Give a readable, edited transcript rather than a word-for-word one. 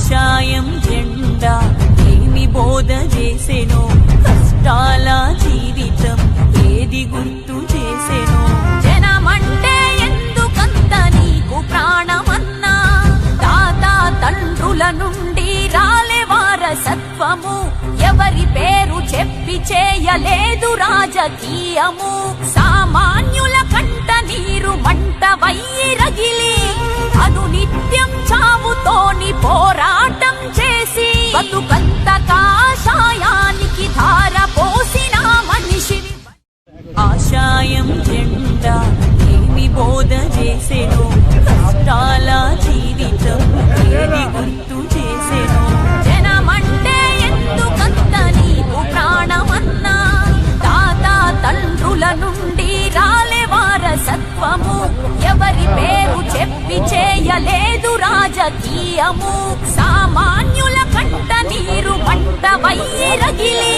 ఆశాయం జెండా ఏమి బోధ చేసెనో, కష్టాల జీవితం ఏది గుర్తు చేసెనో. జనమంటే ఎందుకంత నీకు ప్రాణమన్నా, తాత తండ్రుల నుండి రాలే వారసత్వము, ఎవరి పేరు చెప్పి చేయలేదు రాజకీయము. సామాన్యుల కంట నీరు మంట వయ్యి రగిలి, అను నిత్యం చావుతోని పోరాటం చేసి, బతుకంత కాషాయానికి ధార పోసిన మనిషివి. ఆశాయం జెండా ఏమి బోధ చేసెనో, కష్టాల జీవితం ఏది గుర్తు చేసెనో. జనమంటే ఎందుకంత నీకు ప్రాణమన్నా, తాత తండ్రుల నుండి రాలే వారసత్వము, ఎవరి పేరు చెప్పి చేయలేదు రాజకీయము. సామాన్యుల కంట నీరు మంట వయ్యి రగిలి,